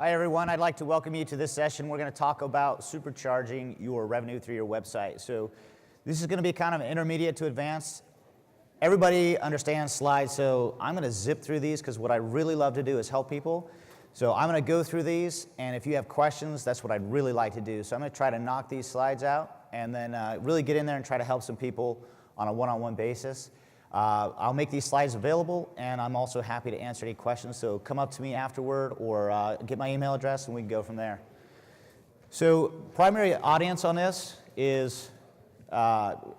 Hi everyone, I'd like to welcome you to this session. We're going to talk about supercharging your revenue through your website. So this is going to be kind of intermediate to advanced. Everybody understands slides, so I'm going to zip through these because what I really love to do is help people. So I'm going to go through these, and if you have questions, that's what I'd really like to do. So I'm going to try to knock these slides out and then really get in there and try to help some people on a one-on-one basis. I'll make these slides available, and I'm also happy to answer any questions. So come up to me afterward or get my email address, and we can go from there. So primary audience on this is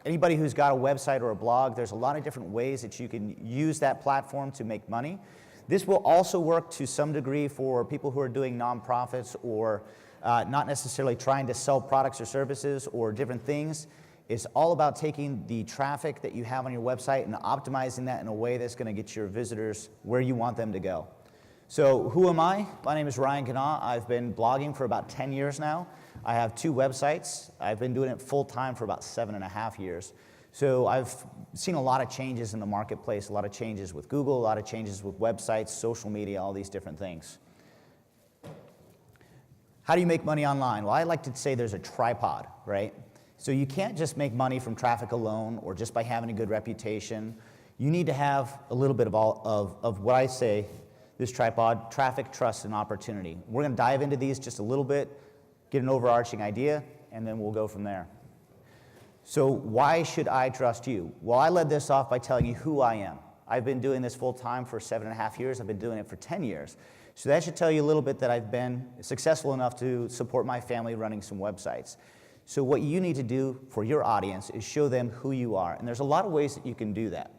anybody who's got a website or a blog. There's a lot of different ways that you can use that platform to make money. This will also work to some degree for people who are doing nonprofits or not necessarily trying to sell products or services or different things. It's all about taking the traffic that you have on your website and optimizing that in a way that's going to get your visitors where you want them to go. So who am I? My name is Ryan Guina. I've been blogging for about 10 years now. I have 2 websites. I've been doing it full time for about 7.5 years. So I've seen a lot of changes in the marketplace, a lot of changes with Google, a lot of changes with websites, social media, all these different things. How do you make money online? Well, I like to say there's a tripod, right? So you can't just make money from traffic alone or just by having a good reputation. You need to have a little bit of what I say, this tripod: traffic, trust, and opportunity. We're going to dive into these just a little bit, get an overarching idea, and then we'll go from there. So why should I trust you? Well, I led this off by telling you who I am. I've been doing this full time for 7.5 years. I've been doing it for 10 years. So that should tell you a little bit that I've been successful enough to support my family running some websites. So what you need to do for your audience is show them who you are. And there's a lot of ways that you can do that.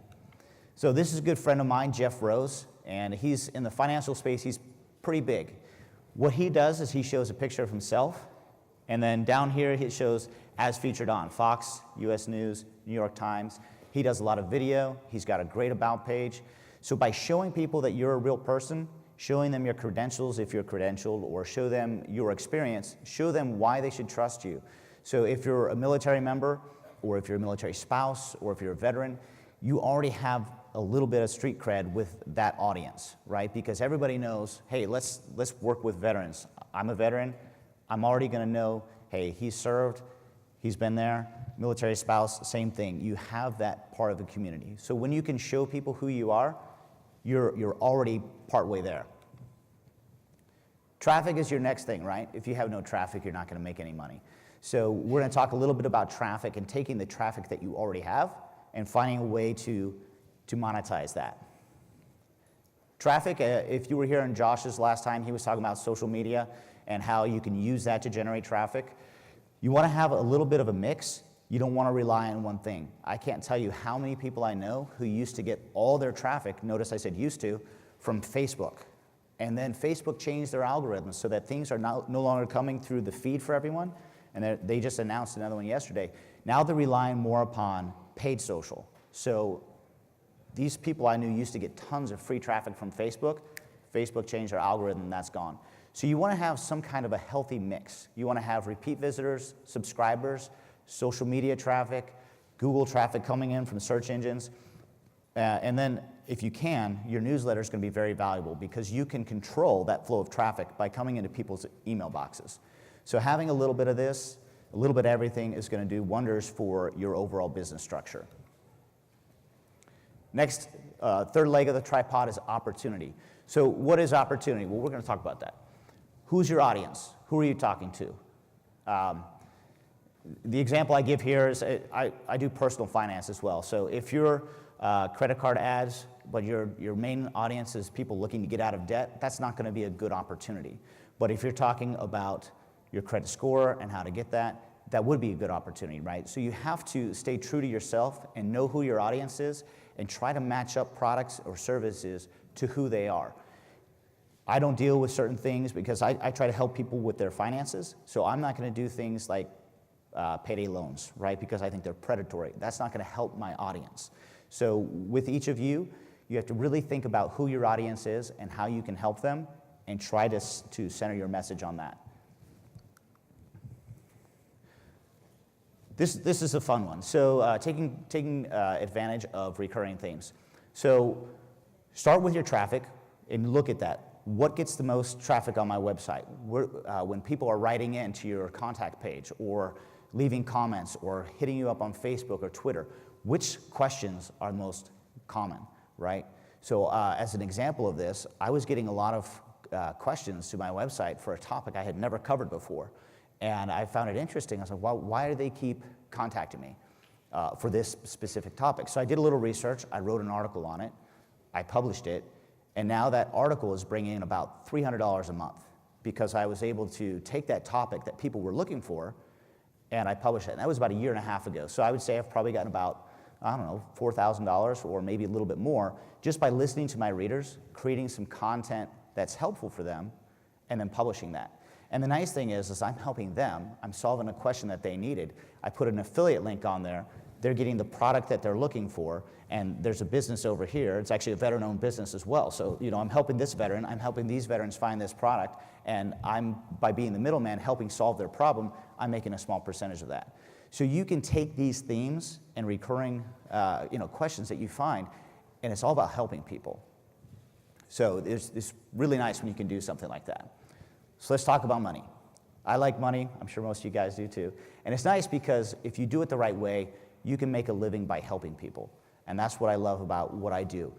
So this is a good friend of mine, Jeff Rose, and he's in the financial space. He's pretty big. What he does is he shows a picture of himself, and then down here he shows as featured on Fox, US News, New York Times. He does a lot of video. He's got a great about page. So by showing people that you're a real person, showing them your credentials if you're credentialed, or show them your experience, show them why they should trust you. So if you're a military member, or if you're a military spouse, or if you're a veteran, you already have a little bit of street cred with that audience, right? Because everybody knows, hey, let's work with veterans. I'm a veteran. I'm already going to know, hey, he's served, he's been there. Military spouse, same thing. You have that part of the community. So when you can show people who you are, you're already partway there. Traffic is your next thing, right? If you have no traffic, you're not going to make any money. So we're going to talk a little bit about traffic and taking the traffic that you already have and finding a way to monetize that. Traffic, if you were here in Josh's last time, he was talking about social media and how you can use that to generate traffic. You want to have a little bit of a mix. You don't want to rely on one thing. I can't tell you how many people I know who used to get all their traffic, notice I said used to, from Facebook. And then Facebook changed their algorithms so that things are no longer coming through the feed for everyone. And they just announced another one yesterday. Now they're relying more upon paid social. So these people I knew used to get tons of free traffic from Facebook. Facebook changed their algorithm, and that's gone. So you want to have some kind of a healthy mix. You want to have repeat visitors, subscribers, social media traffic, Google traffic coming in from search engines. And then, if you can, your newsletter is going to be very valuable because you can control that flow of traffic by coming into people's email boxes. So having a little bit of this, a little bit of everything is going to do wonders for your overall business structure. Next, third leg of the tripod is opportunity. So what is opportunity? Well, we're going to talk about that. Who's your audience? Who are you talking to? The example I give here is I do personal finance as well. So if you're credit card ads, but your main audience is people looking to get out of debt, that's not going to be a good opportunity. But if you're talking about your credit score and how to get that, that would be a good opportunity, right? So you have to stay true to yourself and know who your audience is and try to match up products or services to who they are. I don't deal with certain things because I try to help people with their finances, so I'm not going to do things like payday loans, right? Because I think they're predatory. That's not going to help my audience. So with each of you, you have to really think about who your audience is and how you can help them and try to center your message on that. This is a fun one. So taking advantage of recurring themes. So start with your traffic and look at that. what gets the most traffic on my website? When people are writing into your contact page or leaving comments or hitting you up on Facebook or Twitter, which questions are the most common, right? So as an example of this, I was getting a lot of questions to my website for a topic I had never covered before. And I found it interesting. I was like, well, why do they keep contacting me for this specific topic? So I did a little research. I wrote an article on it. I published it. And now that article is bringing in about $300 a month because I was able to take that topic that people were looking for and I published it. And that was about a year and a half ago. So I would say I've probably gotten about, I don't know, $4,000 or maybe a little bit more just by listening to my readers, creating some content that's helpful for them, and then publishing that. And the nice thing is I'm helping them. I'm solving a question that they needed. I put an affiliate link on there. They're getting the product that they're looking for, and there's a business over here. It's actually a veteran-owned business as well. So, I'm helping this veteran. I'm helping these veterans find this product, and by being the middleman, helping solve their problem, I'm making a small percentage of that. So you can take these themes and recurring, questions that you find, and it's all about helping people. So it's really nice when you can do something like that. So let's talk about money. I like money. I'm sure most of you guys do too. And it's nice because if you do it the right way, you can make a living by helping people. And that's what I love about what I do.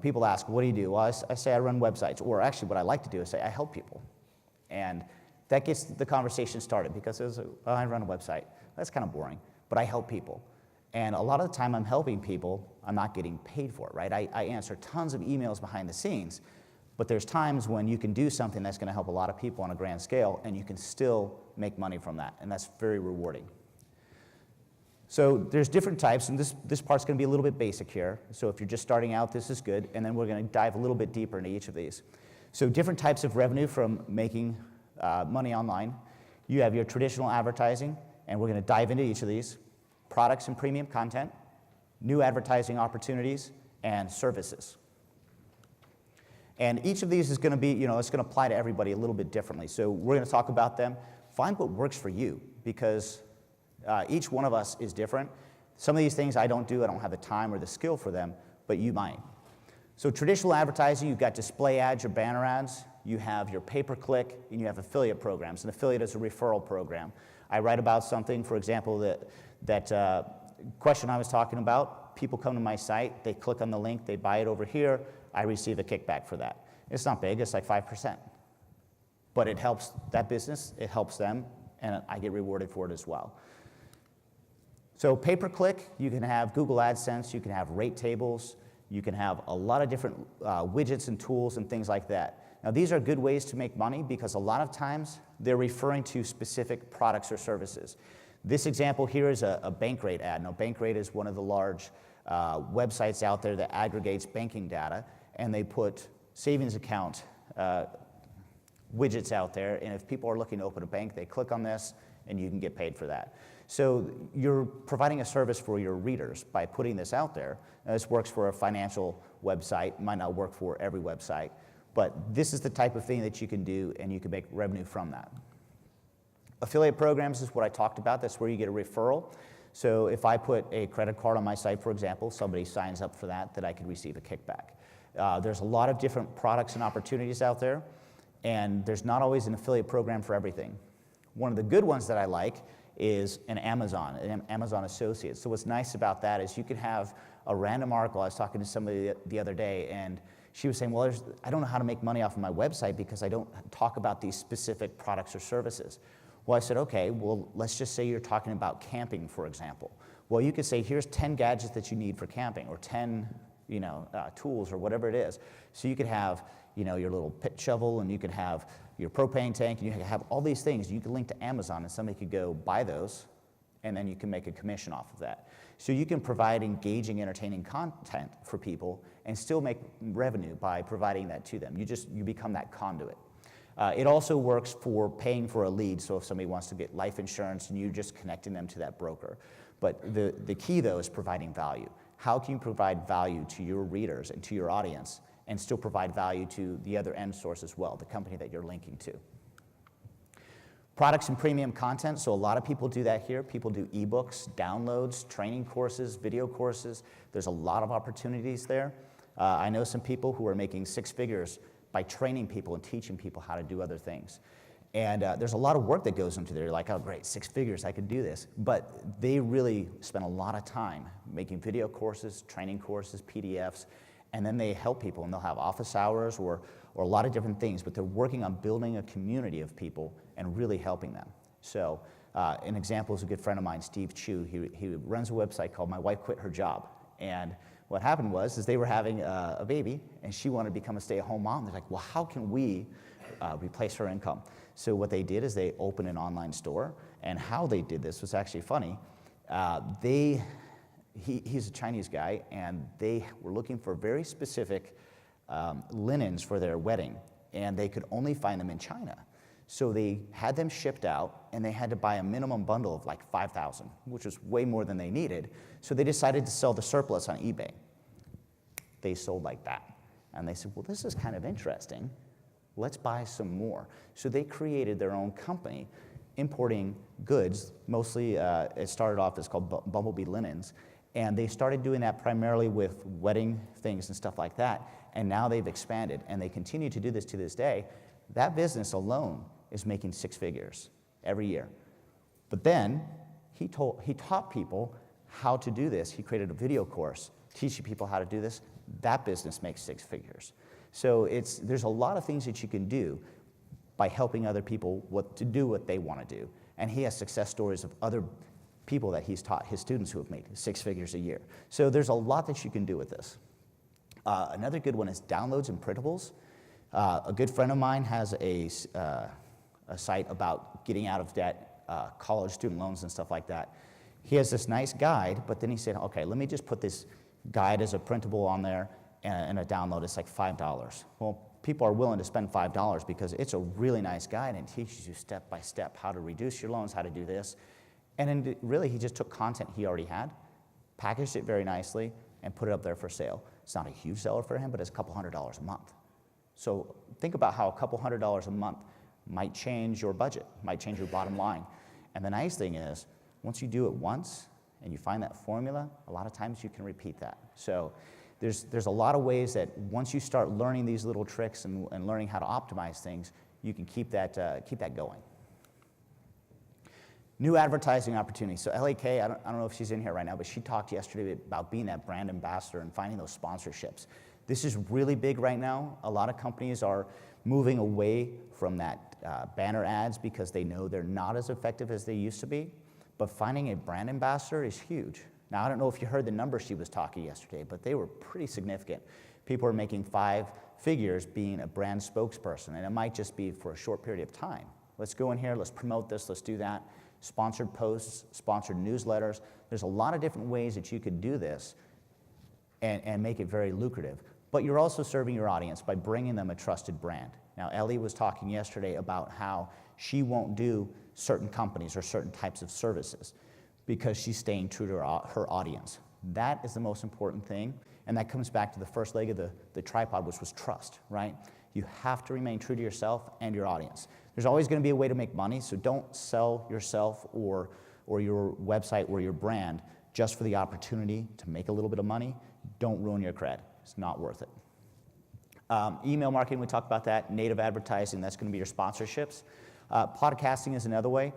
People ask, what do you do? Well, I say I run websites. Or actually what I like to do is say I help people. And that gets the conversation started because I run a website. That's kind of boring. But I help people. And a lot of the time I'm helping people, I'm not getting paid for it, right? I answer tons of emails behind the scenes. But there's times when you can do something that's going to help a lot of people on a grand scale, and you can still make money from that, and that's very rewarding. So there's different types, and this part's going to be a little bit basic here. So if you're just starting out, this is good, and then we're going to dive a little bit deeper into each of these. So different types of revenue from making money online. You have your traditional advertising, and we're going to dive into each of these. Products and premium content, new advertising opportunities, and services. And each of these is going to be, it's going to apply to everybody a little bit differently. So we're going to talk about them. Find what works for you because each one of us is different. Some of these things I don't do. I don't have the time or the skill for them, but you might. So traditional advertising, you've got display ads, your banner ads. You have your pay-per-click, and you have affiliate programs. An affiliate is a referral program. I write about something, for example, that question I was talking about. People come to my site. They click on the link. They buy it over here. I receive a kickback for that. It's not big, it's like 5%. But it helps that business, it helps them, and I get rewarded for it as well. So pay-per-click, you can have Google AdSense, you can have rate tables, you can have a lot of different widgets and tools and things like that. Now these are good ways to make money because a lot of times they're referring to specific products or services. This example here is a Bankrate ad. Now Bankrate is one of the large websites out there that aggregates banking data, and they put savings account widgets out there, and if people are looking to open a bank, they click on this, and you can get paid for that. So you're providing a service for your readers by putting this out there. Now, this works for a financial website. It might not work for every website, but this is the type of thing that you can do, and you can make revenue from that. Affiliate programs is what I talked about. That's where you get a referral. So if I put a credit card on my site, for example, somebody signs up for that I could receive a kickback. There's a lot of different products and opportunities out there, and there's not always an affiliate program for everything. One of the good ones that I like is an Amazon Associates. So what's nice about that is you could have a random article. I was talking to somebody the other day, and she was saying, well, I don't know how to make money off of my website because I don't talk about these specific products or services. Well, I said, okay, well, let's just say you're talking about camping, for example. Well, you could say, here's 10 gadgets that you need for camping, or 10 tools, or whatever it is. So you could have your little pit shovel, and you could have your propane tank, and you could have all these things. You could link to Amazon, and somebody could go buy those, and then you can make a commission off of that. So you can provide engaging, entertaining content for people and still make revenue by providing that to them. You become that conduit. It also works for paying for a lead, so if somebody wants to get life insurance and you're just connecting them to that broker. But the key, though, is providing value. How can you provide value to your readers and to your audience and still provide value to the other end source as well, the company that you're linking to? Products and premium content, so a lot of people do that here. People do ebooks, downloads, training courses, video courses. There's a lot of opportunities there. I know some people who are making 6 figures by training people and teaching people how to do other things. And there's a lot of work that goes into there. You're like, oh, great, 6 figures, I could do this. But they really spend a lot of time making video courses, training courses, PDFs, and then they help people, and they'll have office hours or a lot of different things, but they're working on building a community of people and really helping them. So an example is a good friend of mine, Steve Chu. He runs a website called My Wife Quit Her Job. And what happened was they were having a baby, and she wanted to become a stay-at-home mom. They're like, well, how can we replace her income? So what they did is they opened an online store, and how they did this was actually funny. He's a Chinese guy, and they were looking for very specific linens for their wedding, and they could only find them in China. So they had them shipped out, and they had to buy a minimum bundle of like 5,000, which was way more than they needed. So they decided to sell the surplus on eBay. They sold like that. And they said, well, this is kind of interesting. Let's buy some more. So they created their own company, importing goods. Mostly, it started off as called Bumblebee Linens. And they started doing that primarily with wedding things and stuff like that. And now they've expanded, and they continue to do this to this day. That business alone is making 6 figures every year. But then he taught people how to do this. He created a video course teaching people how to do this. That business makes 6 figures. So there's a lot of things that you can do by helping other people to do what they want to do. And he has success stories of other people that he's taught his students who have made 6 figures a year. So there's a lot that you can do with this. Another good one is downloads and printables. A good friend of mine has a site about getting out of debt, college student loans and stuff like that. He has this nice guide, but then he said, okay, let me just put this guide as a printable on there and a download. It's like $5. Well, people are willing to spend $5 because it's a really nice guide and teaches you step by step how to reduce your loans, how to do this. And then really he just took content he already had, packaged it very nicely, and put it up there for sale. It's not a huge seller for him, but it's a couple $100s a month. So think about how a couple $100s a month might change your budget, might change your bottom line. And the nice thing is, once you do it once and you find that formula, a lot of times you can repeat that. So there's a lot of ways that once you start learning these little tricks and learning how to optimize things, you can keep that going. New advertising opportunities. So LAK, I don't know if she's in here right now, but she talked yesterday about being that brand ambassador and finding those sponsorships. This is really big right now. A lot of companies are moving away from that banner ads because they know they're not as effective as they used to be. But finding a brand ambassador is huge. Now, I don't know if you heard the numbers she was talking yesterday, but they were pretty significant. People are making 5 figures being a brand spokesperson, and it might just be for a short period of time. Let's go in here, let's promote this, let's do that. Sponsored posts, sponsored newsletters. There's a lot of different ways that you could do this and make it very lucrative. But you're also serving your audience by bringing them a trusted brand. Now, Ellie was talking yesterday about how she won't do certain companies or certain types of services because she's staying true to her audience. That is the most important thing, and that comes back to the first leg of the tripod, which was trust, right? You have to remain true to yourself and your audience. There's always going to be a way to make money, so don't sell yourself or your website or your brand just for the opportunity to make a little bit of money. Don't ruin your cred. It's not worth it. Email marketing, we talked about that. Native advertising, that's going to be your sponsorships. Podcasting is another way.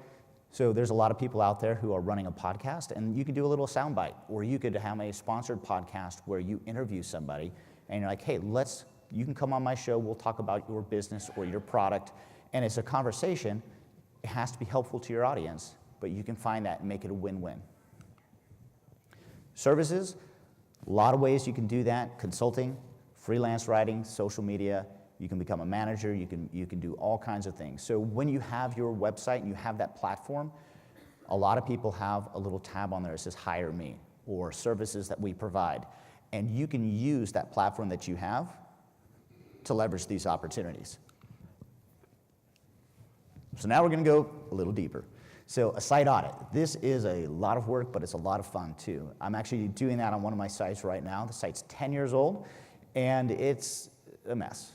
So there's a lot of people out there who are running a podcast, and you could do a little soundbite, or you could have a sponsored podcast where you interview somebody, and you're like, hey, you can come on my show, we'll talk about your business or your product, and it's a conversation. It has to be helpful to your audience, but you can find that and make it a win-win. Services, a lot of ways you can do that. Consulting, freelance writing, social media. You can become a manager. You can do all kinds of things. So when you have your website and you have that platform, a lot of people have a little tab on there that says Hire Me or services that we provide. And you can use that platform that you have to leverage these opportunities. So now we're going to go a little deeper. So a site audit. This is a lot of work, but it's a lot of fun too. I'm actually doing that on one of my sites right now. The site's 10 years old, and it's a mess.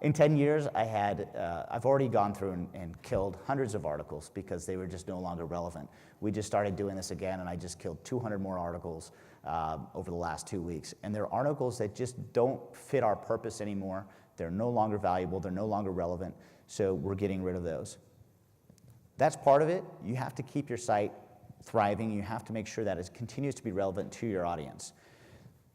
In 10 years, I've already gone through and killed hundreds of articles because they were just no longer relevant. We just started doing this again, and I just killed 200 more articles over the last 2 weeks. And they're articles that just don't fit our purpose anymore. They're no longer valuable. They're no longer relevant. So we're getting rid of those. That's part of it. You have to keep your site thriving. You have to make sure that it continues to be relevant to your audience.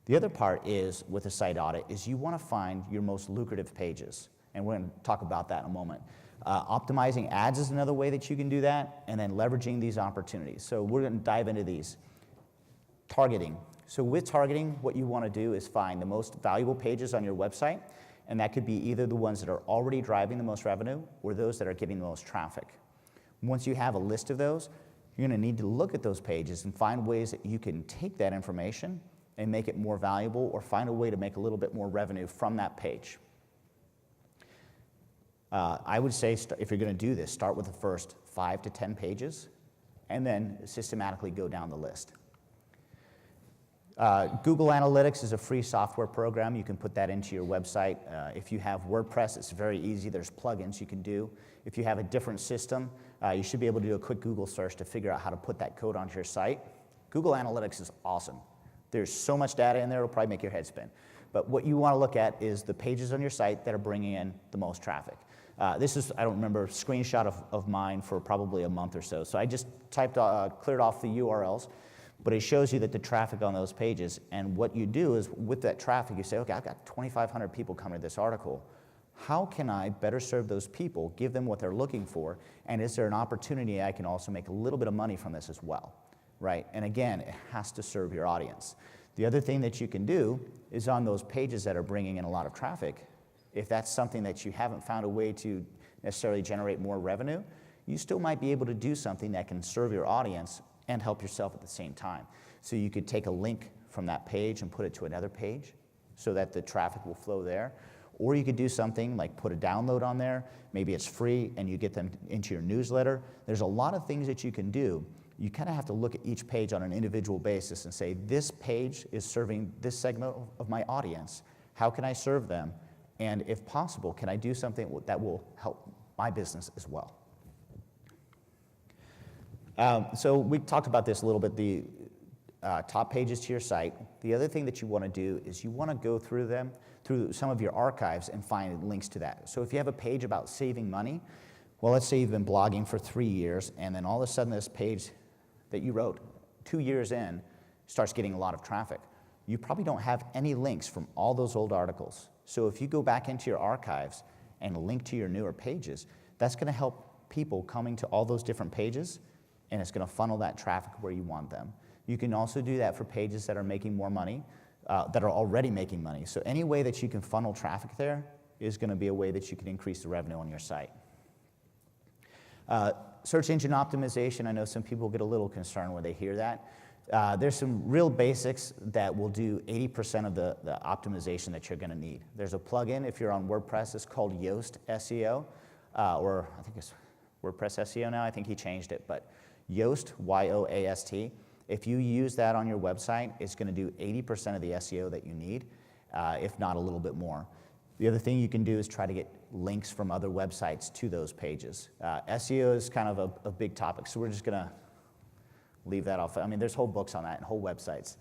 The other part is, with a site audit, is you want to find your most lucrative pages. And we're going to talk about that in a moment. Optimizing ads is another way that you can do that, and then leveraging these opportunities. So we're going to dive into these. Targeting. So with targeting, what you want to do is find the most valuable pages on your website, and that could be either the ones that are already driving the most revenue or those that are getting the most traffic. Once you have a list of those, you're going to need to look at those pages and find ways that you can take that information and make it more valuable, or find a way to make a little bit more revenue from that page. I would say if you're going to do this, start with the first 5 to 10 pages, and then systematically go down the list. Google Analytics is a free software program. You can put that into your website. If you have WordPress, it's very easy. There's plugins you can do. If you have a different system, you should be able to do a quick Google search to figure out how to put that code onto your site. Google Analytics is awesome. There's so much data in there, it'll probably make your head spin. But what you want to look at is the pages on your site that are bringing in the most traffic. This is, I don't remember, a screenshot of mine for probably a month or so. So I just cleared off the URLs, but it shows you that the traffic on those pages, and what you do is with that traffic, you say, okay, I've got 2,500 people coming to this article. How can I better serve those people, give them what they're looking for, and is there an opportunity I can also make a little bit of money from this as well? Right? And again, it has to serve your audience. The other thing that you can do is on those pages that are bringing in a lot of traffic, if that's something that you haven't found a way to necessarily generate more revenue, you still might be able to do something that can serve your audience and help yourself at the same time. So you could take a link from that page and put it to another page so that the traffic will flow there. Or you could do something like put a download on there. Maybe it's free and you get them into your newsletter. There's a lot of things that you can do. You kind of have to look at each page on an individual basis and say, this page is serving this segment of my audience. How can I serve them? And if possible, can I do something that will help my business as well? So we talked about this a little bit, the top pages to your site. The other thing that you want to do is you want to go through them, through some of your archives, and find links to that. So if you have a page about saving money, well, let's say you've been blogging for 3 years, and then all of a sudden this page that you wrote 2 years in starts getting a lot of traffic. You probably don't have any links from all those old articles. So if you go back into your archives and link to your newer pages, that's going to help people coming to all those different pages, and it's going to funnel that traffic where you want them. You can also do that for pages that are making more money, that are already making money. So any way that you can funnel traffic there is going to be a way that you can increase the revenue on your site. Search engine optimization, I know some people get a little concerned when they hear that. There's some real basics that will do 80% of the optimization that you're going to need. There's a plugin, if you're on WordPress, it's called Yoast SEO, or I think it's WordPress SEO now, I think he changed it, but Yoast, Y-O-A-S-T. If you use that on your website, it's going to do 80% of the SEO that you need, if not a little bit more. The other thing you can do is try to get links from other websites to those pages. SEO is kind of a big topic, so we're just going to leave that off. I mean, there's whole books on that and whole websites.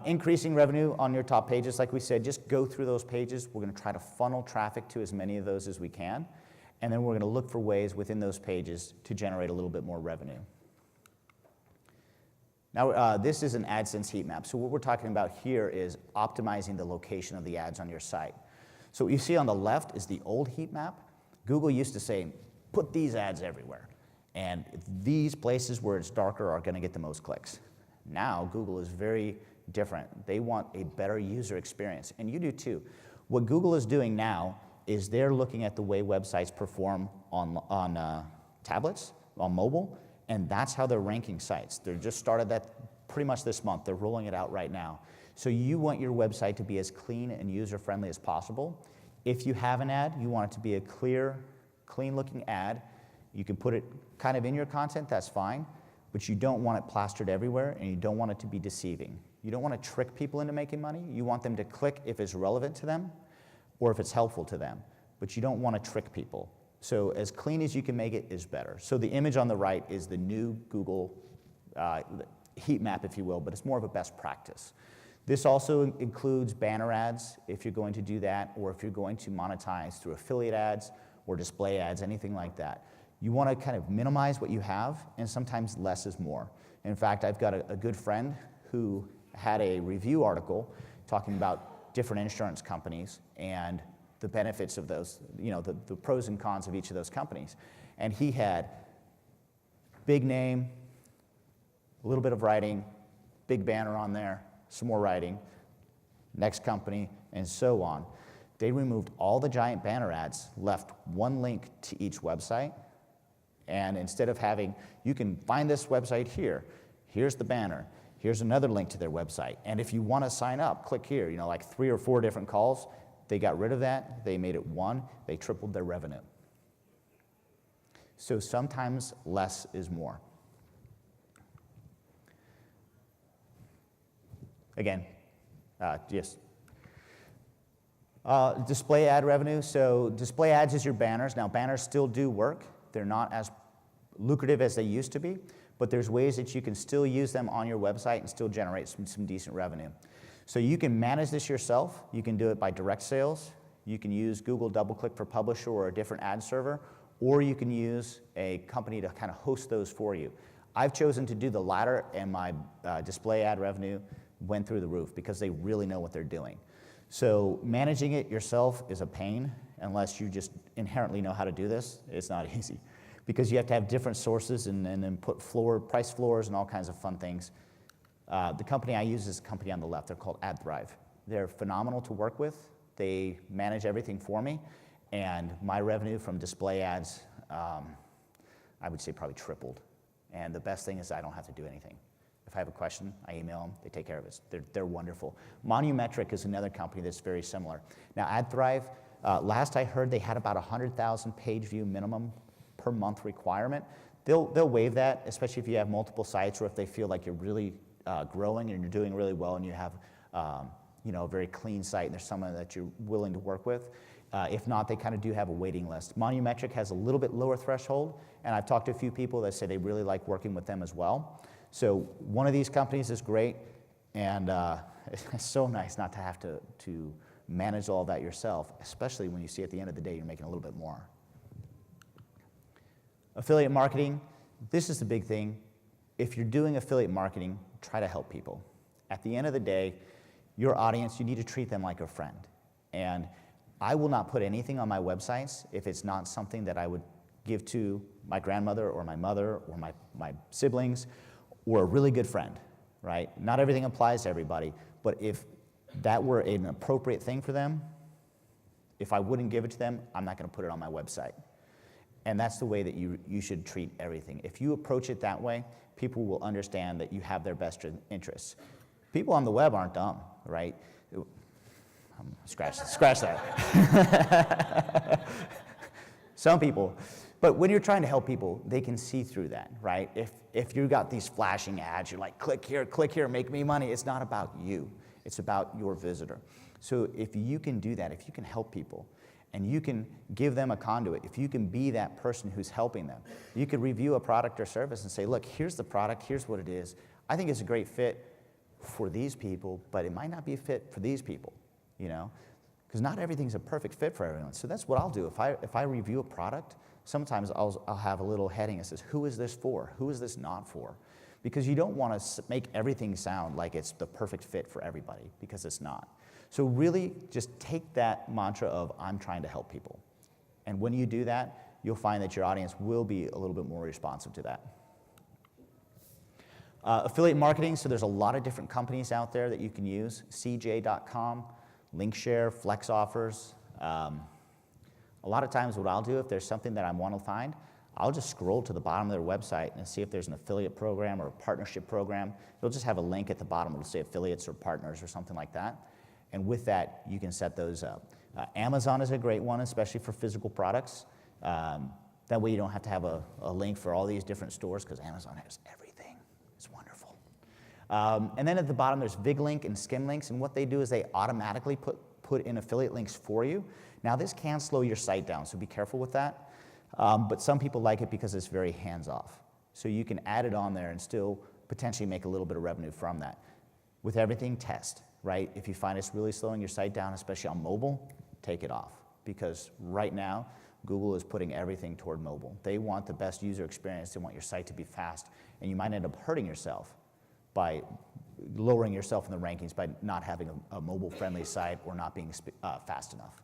Increasing revenue on your top pages, like we said, just go through those pages. We're going to try to funnel traffic to as many of those as we can, and then we're going to look for ways within those pages to generate a little bit more revenue. Now, this is an AdSense heat map. So what we're talking about here is optimizing the location of the ads on your site. So what you see on the left is the old heat map. Google used to say, put these ads everywhere. And these places where it's darker are going to get the most clicks. Now, Google is very different. They want a better user experience, and you do too. What Google is doing now is they're looking at the way websites perform on tablets, on mobile, and that's how they're ranking sites. They just started that pretty much this month. They're rolling it out right now. So you want your website to be as clean and user-friendly as possible. If you have an ad, you want it to be a clear, clean-looking ad. You can put it kind of in your content, that's fine, but you don't want it plastered everywhere, and you don't want it to be deceiving. You don't want to trick people into making money. You want them to click if it's relevant to them, or if it's helpful to them. But you don't want to trick people. So as clean as you can make it is better. So the image on the right is the new Google heat map, if you will, but it's more of a best practice. This also includes banner ads, if you're going to do that, or if you're going to monetize through affiliate ads or display ads, anything like that. You want to kind of minimize what you have, and sometimes less is more. In fact, I've got a good friend who had a review article talking about different insurance companies and the benefits of those, you know, the pros and cons of each of those companies. And he had big name, a little bit of writing, big banner on there, some more writing, next company, and so on. They removed all the giant banner ads, left one link to each website, and instead of having, you can find this website here, here's the banner, here's another link to their website, and if you want to sign up, click here, you know, like 3 or 4 different calls. They got rid of that, they made it one, they tripled their revenue. So sometimes less is more. Again, yes. Display ad revenue. So display ads is your banners. Now banners still do work. They're not as lucrative as they used to be, but there's ways that you can still use them on your website and still generate some decent revenue. So you can manage this yourself. You can do it by direct sales. You can use Google DoubleClick for Publisher or a different ad server, or you can use a company to kind of host those for you. I've chosen to do the latter, and my display ad revenue went through the roof because they really know what they're doing. So managing it yourself is a pain unless you just inherently know how to do this. It's not easy because you have to have different sources and then put price floors and all kinds of fun things. The company I use is a company on the left. They're called AdThrive. They're phenomenal to work with. They manage everything for me, and my revenue from display ads, I would say probably tripled. And the best thing is I don't have to do anything. If I have a question, I email them, they take care of it. They're wonderful. Monumetric is another company that's very similar. Now AdThrive, last I heard they had about 100,000 page view minimum per month requirement. They'll waive that, especially if you have multiple sites or if they feel like you're really growing and you're doing really well and you have you know, a very clean site and there's someone that you're willing to work with. If not, they kind of do have a waiting list. Monumetric has a little bit lower threshold, and I've talked to a few people that say they really like working with them as well. So one of these companies is great, and it's so nice not to have to manage all that yourself, especially when you see at the end of the day you're making a little bit more. Affiliate marketing, this is the big thing. If you're doing affiliate marketing, try to help people. At the end of the day, your audience, you need to treat them like a friend. And I will not put anything on my websites if it's not something that I would give to my grandmother or my mother or my siblings or a really good friend, right? Not everything applies to everybody, but if that were an appropriate thing for them, if I wouldn't give it to them, I'm not going to put it on my website. And that's the way that you should treat everything. If you approach it that way, people will understand that you have their best interests. People on the web aren't dumb, right? Scratch that. Some people. But when you're trying to help people, they can see through that, right? If you've got these flashing ads, you're like, click here, make me money. It's not about you. It's about your visitor. So if you can do that, if you can help people, and you can give them a conduit, if you can be that person who's helping them, you could review a product or service and say, look, here's the product, here's what it is. I think it's a great fit for these people, but it might not be a fit for these people, you know? Because not everything's a perfect fit for everyone. So that's what I'll do. If I review a product, sometimes I'll have a little heading that says, who is this for? Who is this not for? Because you don't want to make everything sound like it's the perfect fit for everybody, because it's not. So really just take that mantra of, I'm trying to help people. And when you do that, you'll find that your audience will be a little bit more responsive to that. Affiliate marketing, so there's a lot of different companies out there that you can use. CJ.com, Linkshare, Flex Offers. A lot of times what I'll do, if there's something that I want to find, I'll just scroll to the bottom of their website and see if there's an affiliate program or a partnership program. It'll just have a link at the bottom. It'll say affiliates or partners or something like that. And with that, you can set those up. Amazon is a great one, especially for physical products. That way you don't have to have a link for all these different stores, because Amazon has everything. It's wonderful. And then at the bottom, there's VigLink and Skimlinks, and what they do is they automatically put put in affiliate links for you. Now this can slow your site down, so be careful with that. But some people like it because it's very hands-off. So you can add it on there and still potentially make a little bit of revenue from that. With everything, test, right? If you find it's really slowing your site down, especially on mobile, take it off. Because right now, Google is putting everything toward mobile. They want the best user experience. They want your site to be fast. And you might end up hurting yourself by lowering yourself in the rankings by not having a mobile-friendly site or not being fast enough.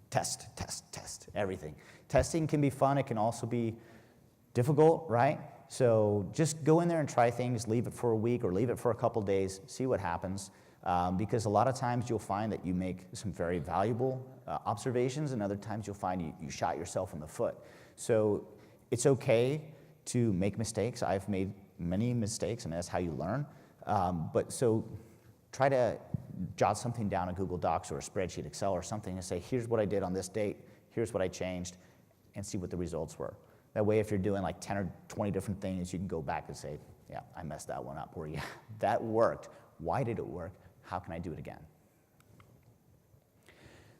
Test, test, test, everything. Testing can be fun. It can also be difficult, right? So just go in there and try things, leave it for a week or leave it for a couple days, see what happens. Because a lot of times you'll find that you make some very valuable observations, and other times you'll find you shot yourself in the foot. So it's okay to make mistakes. I've made many mistakes, and that's how you learn. But so try to jot something down in Google Docs or a spreadsheet, Excel or something, and say, here's what I did on this date, here's what I changed, and see what the results were. That way, if you're doing like 10 or 20 different things, you can go back and say, yeah, I messed that one up, or yeah, that worked. Why did it work? How can I do it again?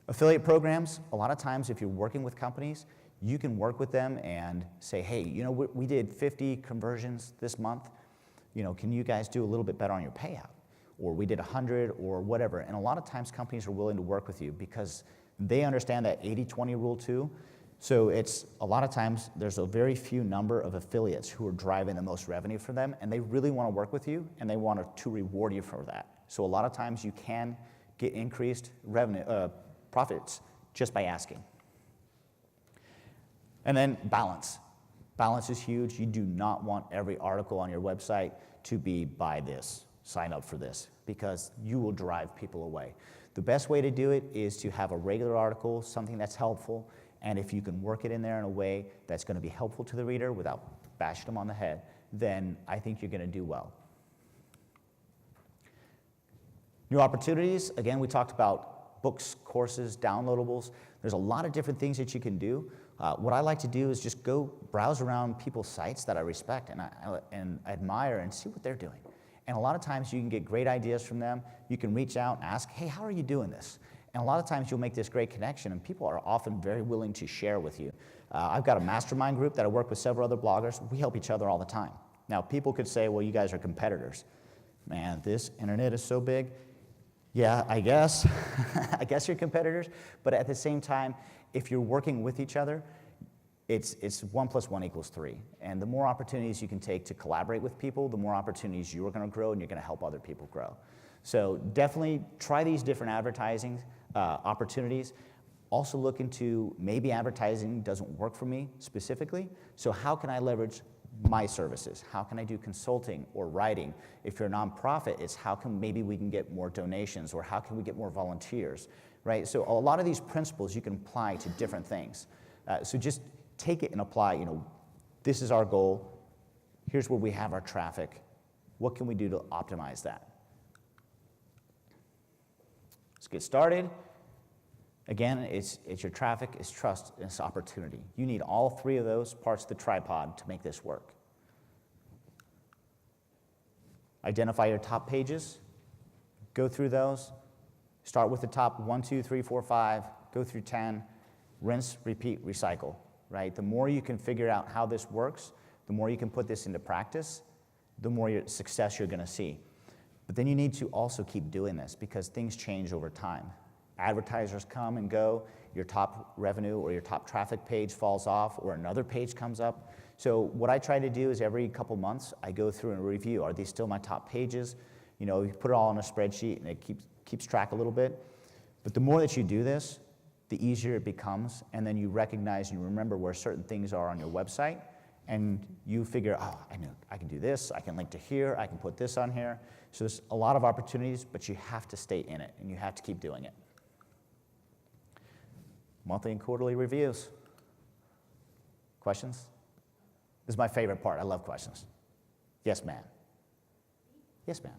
Affiliate programs, a lot of times if you're working with companies, you can work with them and say, hey, you know, we did 50 conversions this month. You know, can you guys do a little bit better on your payout? Or we did 100 or whatever. And a lot of times companies are willing to work with you because they understand that 80-20 rule too. So it's a lot of times there's a very few number of affiliates who are driving the most revenue for them, and they really want to work with you and they want to reward you for that. So a lot of times you can get increased revenue, profits just by asking. And then balance. Balance is huge. You do not want every article on your website to be buy this, sign up for this, because you will drive people away. The best way to do it is to have a regular article, something that's helpful, and if you can work it in there in a way that's going to be helpful to the reader without bashing them on the head, then I think you're going to do well. New opportunities, again, we talked about books, courses, downloadables. There's a lot of different things that you can do. What I like to do is just go browse around people's sites that I respect and admire and see what they're doing. And a lot of times you can get great ideas from them. You can reach out and ask, hey, how are you doing this? And a lot of times you'll make this great connection, and people are often very willing to share with you. I've got a mastermind group that I work with several other bloggers. We help each other all the time. Now, people could say, well, you guys are competitors. Man, this internet is so big. Yeah, I guess. I guess you're competitors. But at the same time, if you're working with each other, it's 1 + 1 = 3. And the more opportunities you can take to collaborate with people, the more opportunities you're going to grow and you're going to help other people grow. So definitely try these different advertising opportunities. Also look into maybe advertising doesn't work for me specifically. So how can I leverage my services? How can I do consulting or writing? If you're a nonprofit, it's how can maybe we can get more donations, or how can we get more volunteers, right? So a lot of these principles you can apply to different things. So just take it and apply, you know, this is our goal. Here's where we have our traffic. What can we do to optimize that? Let's get started. Again, it's your traffic, it's trust, and it's opportunity. You need all three of those parts of the tripod to make this work. Identify your top pages, go through those, start with the top 1, 2, 3, 4, 5, go through 10, rinse, repeat, recycle, right? The more you can figure out how this works, the more you can put this into practice, the more success you're gonna see. But then you need to also keep doing this because things change over time. Advertisers come and go, your top revenue or your top traffic page falls off, or another page comes up. So what I try to do is every couple months, I go through and review, are these still my top pages? You know, you put it all in a spreadsheet and it keeps track a little bit. But the more that you do this, the easier it becomes, and then you recognize and you remember where certain things are on your website, and you figure, oh, I know, I can do this, I can link to here, I can put this on here. So there's a lot of opportunities, but you have to stay in it, and you have to keep doing it. Monthly and quarterly reviews. Questions? This is my favorite part. I love questions. Yes, ma'am. Yes, ma'am.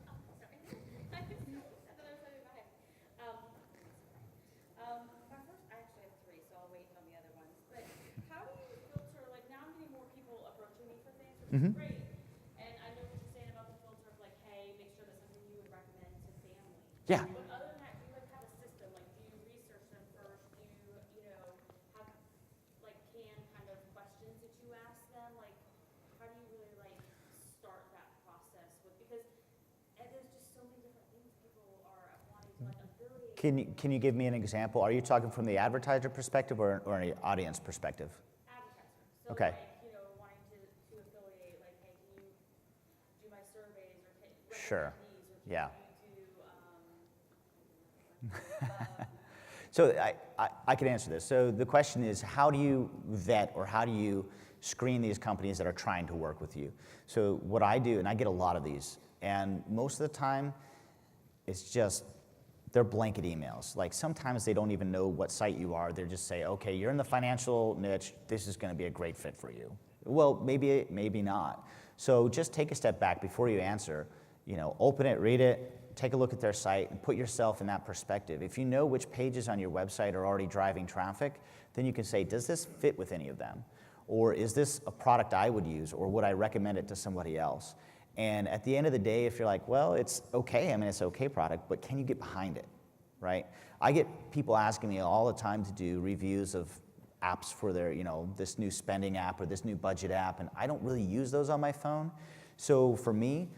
Mm-hmm. Great. And I know what you're saying about the filter of like, hey, make sure that's something you would recommend to family. Yeah. But other than that, do you like have a Can you give me an example? Are you talking from the advertiser perspective or an audience perspective? Advertiser. So Okay. like, wanting to affiliate, like, hey, can you do my surveys or Sure. recommend these or Yeah. can you do, So I can answer this. So the question is, how do you vet or how do you screen these companies that are trying to work with you? So what I do, and I get a lot of these, and most of the time, it's just, they're blanket emails. Like sometimes they don't even know what site you are. They just say, okay, you're in the financial niche. This is going to be a great fit for you. Well, maybe not. So just take a step back before you answer. Open it, read it, take a look at their site, and put yourself in that perspective. If you know which pages on your website are already driving traffic, then you can say, does this fit with any of them? Or is this a product I would use, or would I recommend it to somebody else? And at the end of the day, if you're like, well, it's okay, it's an okay product, but can you get behind it, right? I get people asking me all the time to do reviews of apps for their, this new spending app or this new budget app, and I don't really use those on my phone. So for me,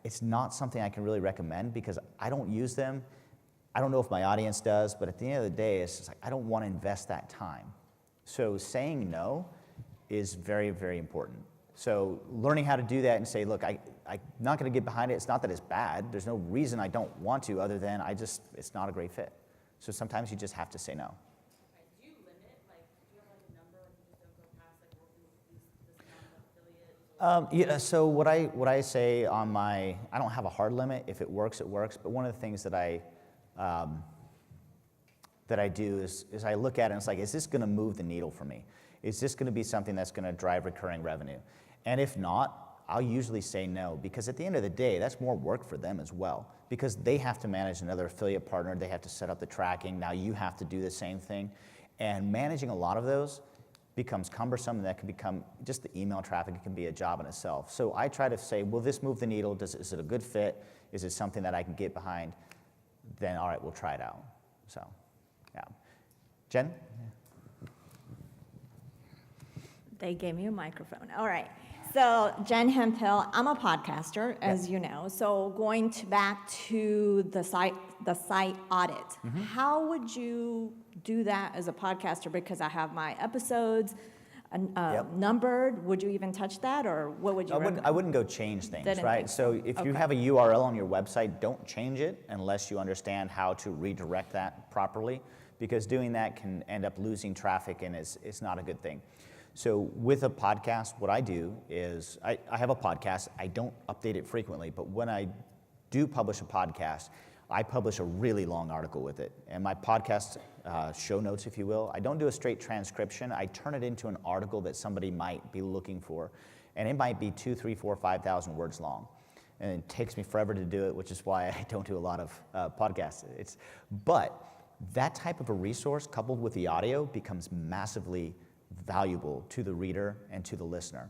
it's not something I can really recommend because I don't use them. I don't know if my audience does, but at the end of the day, it's just like, I don't want to invest that time. So saying no is very, very important. So learning how to do that and say, look, I'm not going to get behind it. It's not that it's bad. There's no reason I don't want to other than it's not a great fit. So sometimes you just have to say no. okay, do you limit, like, do you have like a number and you just don't go past like working with this amount of affiliates? So what I say on I don't have a hard limit. If it works, it works. But one of the things that I do is I look at it and it's like, is this going to move the needle for me? Is this going to be something that's going to drive recurring revenue? And if not, I'll usually say no, because at the end of the day, that's more work for them as well, because they have to manage another affiliate partner, they have to set up the tracking, now you have to do the same thing. And managing a lot of those becomes cumbersome, and that can become, just the email traffic, it can be a job in itself. So I try to say, will this move the needle? Is it a good fit? Is it something that I can get behind? Then all right, we'll try it out. So, yeah. Jen? They gave me a microphone. All right. So Jen Hemphill, I'm a podcaster, as you know. So going back to the site audit, how would you do that as a podcaster? Because I have my episodes numbered. Would you even touch that, or what would you? I wouldn't go change things, Didn't right? think So if you have a URL on your website, don't change it unless you understand how to redirect that properly, because doing that can end up losing traffic, and it's not a good thing. So with a podcast, what I do is I have a podcast. I don't update it frequently, but when I do publish a podcast, I publish a really long article with it. And my podcast show notes, if you will, I don't do a straight transcription. I turn it into an article that somebody might be looking for. And it might be 2, 3, 4, 5,000 words long. And it takes me forever to do it, which is why I don't do a lot of podcasts. But that type of a resource coupled with the audio becomes massively valuable to the reader and to the listener.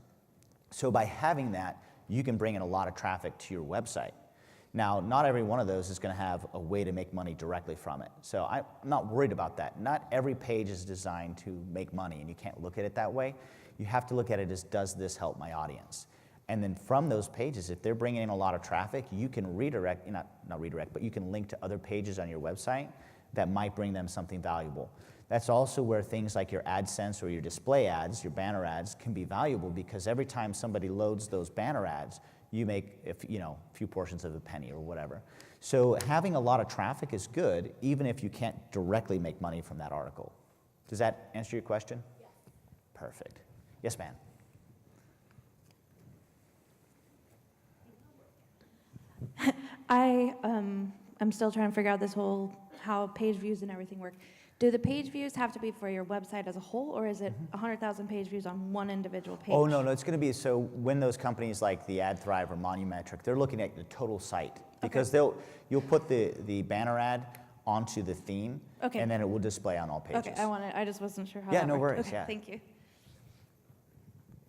So by having that, you can bring in a lot of traffic to your website. Now, not every one of those is going to have a way to make money directly from it. So I'm not worried about that. Not every page is designed to make money, and you can't look at it that way. You have to look at it as, does this help my audience? And then from those pages, if they're bringing in a lot of traffic, you can redirect, not redirect, but you can link to other pages on your website that might bring them something valuable. That's also where things like your AdSense or your display ads, your banner ads, can be valuable, because every time somebody loads those banner ads, you make a few portions of a penny or whatever. So having a lot of traffic is good, even if you can't directly make money from that article. Does that answer your question? Yes. Perfect. Yes, ma'am. I'm still trying to figure out this whole how page views and everything work. Do the page views have to be for your website as a whole, or is it 100,000 page views on one individual page? Oh, no, it's going to be, so when those companies like the AdThrive or Monumetric, they're looking at the total site, because you'll put the banner ad onto the theme, Okay. and then it will display on all pages. Okay, I just wasn't sure how Yeah, that no worked. worries, Okay, yeah. thank you.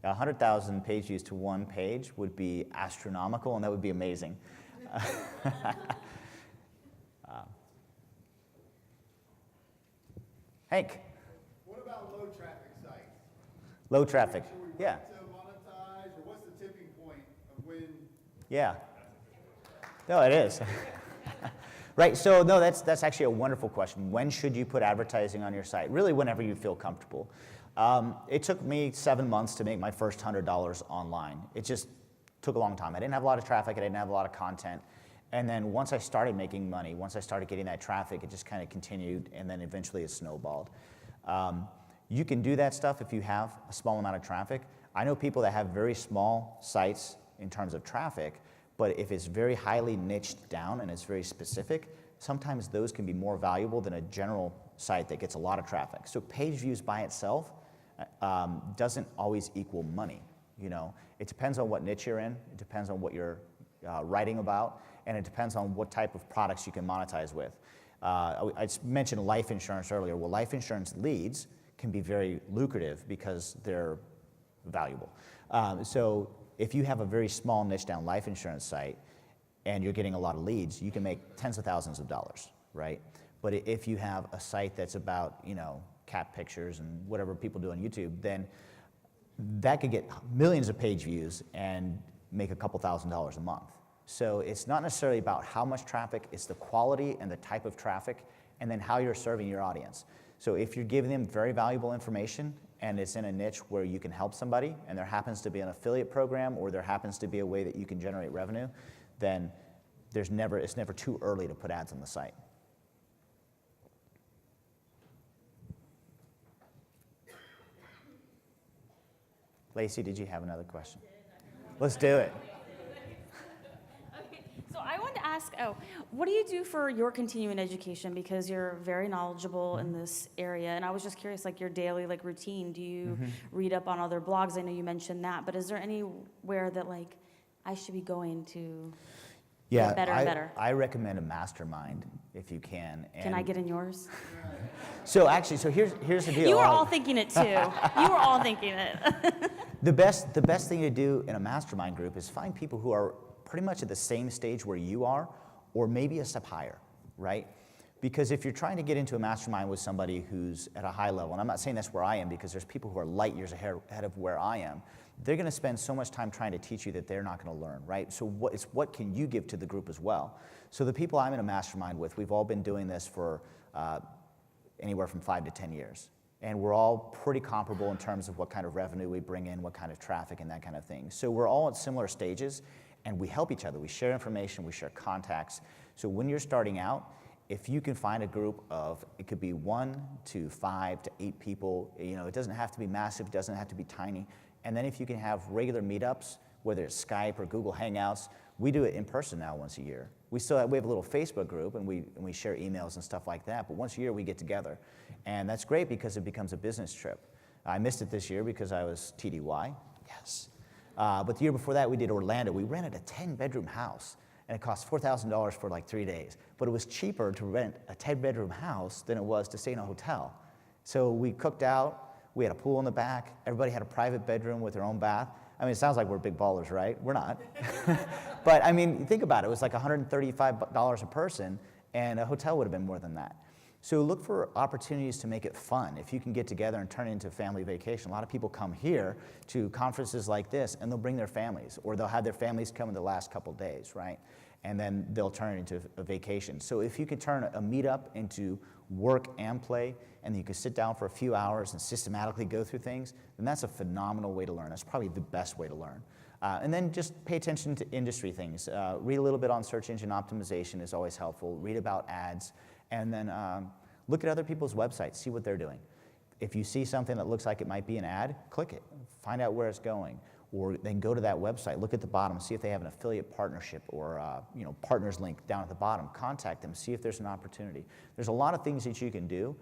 100,000 page views to one page would be astronomical, and that would be amazing. Hank, What about low traffic sites? low traffic. Should we wait Yeah, to monetize, or what's the tipping point of when? yeah. No, it is. Right, so no, that's actually a wonderful question. When should you put advertising on your site? Really, whenever you feel comfortable. It took me 7 months to make my first $100 online. It just took a long time. I didn't have a lot of traffic, I didn't have a lot of content. And then once I started making money, once I started getting that traffic, it just kind of continued, and then eventually it snowballed. You can do that stuff if you have a small amount of traffic. I know people that have very small sites in terms of traffic, but if it's very highly niched down and it's very specific, sometimes those can be more valuable than a general site that gets a lot of traffic. So page views by itself doesn't always equal money. You know, it depends on what niche you're in, it depends on what you're writing about, and it depends on what type of products you can monetize with. I mentioned life insurance earlier. Well, life insurance leads can be very lucrative because they're valuable. So if you have a very small niche down life insurance site and you're getting a lot of leads, you can make tens of thousands of dollars, right? But if you have a site that's about, you know, cat pictures and whatever people do on YouTube, then that could get millions of page views and make a couple $1,000s a month. So it's not necessarily about how much traffic, it's the quality and the type of traffic, and then how you're serving your audience. So if you're giving them very valuable information and it's in a niche where you can help somebody, and there happens to be an affiliate program or there happens to be a way that you can generate revenue, then it's never too early to put ads on the site. Lacey, did you have another question? Let's do it. Okay, so I wanted to ask, what do you do for your continuing education? Because you're very knowledgeable in this area, and I was just curious, like your daily routine. Do you read up on other blogs? I know you mentioned that, but is there anywhere that I should be going to get better and better? I recommend a mastermind if you can. Can I get in yours? So here's the deal. You were all thinking it too. You were all thinking it. The best thing to do in a mastermind group is find people who are pretty much at the same stage where you are, or maybe a step higher, right? Because if you're trying to get into a mastermind with somebody who's at a high level, and I'm not saying that's where I am, because there's people who are light years ahead of where I am, they're going to spend so much time trying to teach you that they're not going to learn, right? So what can you give to the group as well? So the people I'm in a mastermind with, we've all been doing this for anywhere from 5 to 10 years. And we're all pretty comparable in terms of what kind of revenue we bring in, what kind of traffic, and that kind of thing. So we're all at similar stages, and we help each other. We share information, we share contacts. So when you're starting out, if you can find a group of, it could be 1 to 5 to 8 people, you know, it doesn't have to be massive, it doesn't have to be tiny. And then if you can have regular meetups, whether it's Skype or Google Hangouts, we do it in person now once a year. We have a little Facebook group, and we share emails and stuff like that, but once a year we get together. And that's great because it becomes a business trip. I missed it this year because I was TDY, yes. But the year before that we did Orlando. We rented a 10-bedroom house, and it cost $4,000 for 3 days. But it was cheaper to rent a 10-bedroom house than it was to stay in a hotel. So we cooked out, we had a pool in the back, everybody had a private bedroom with their own bath. I mean, it sounds like we're big ballers, right? We're not. But I mean, think about it. It was like $135 a person, and a hotel would have been more than that. So look for opportunities to make it fun. If you can get together and turn it into a family vacation. A lot of people come here to conferences like this, and they'll bring their families, or they'll have their families come in the last couple days, right? And then they'll turn it into a vacation. So if you could turn a meetup into work and play, and you could sit down for a few hours and systematically go through things, then that's a phenomenal way to learn. That's probably the best way to learn. And then just pay attention to industry things. Read a little bit on search engine optimization is always helpful. Read about ads. And then look at other people's websites, see what they're doing. If you see something that looks like it might be an ad, click it. Find out where it's going. Or then go to that website, look at the bottom, see if they have an affiliate partnership or partners link down at the bottom. Contact them, see if there's an opportunity. There's a lot of things that you can do,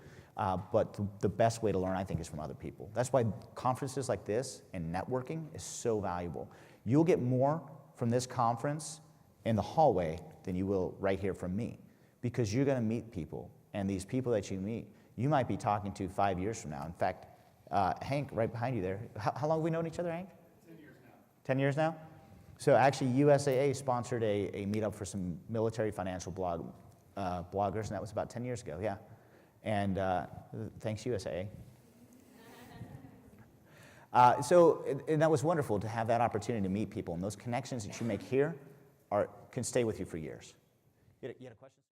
but the best way to learn, I think, is from other people. That's why conferences like this and networking is so valuable. You'll get more from this conference in the hallway than you will right here from me, because you're going to meet people, and these people that you meet, you might be talking to 5 years from now. In fact, Hank, right behind you there, how long have we known each other, Hank? 10 years now? So actually, USAA sponsored a meetup for some military financial bloggers, and that was about 10 years ago, yeah. And thanks, USAA. And that was wonderful to have that opportunity to meet people, and those connections that you make here can stay with you for years. You had a question?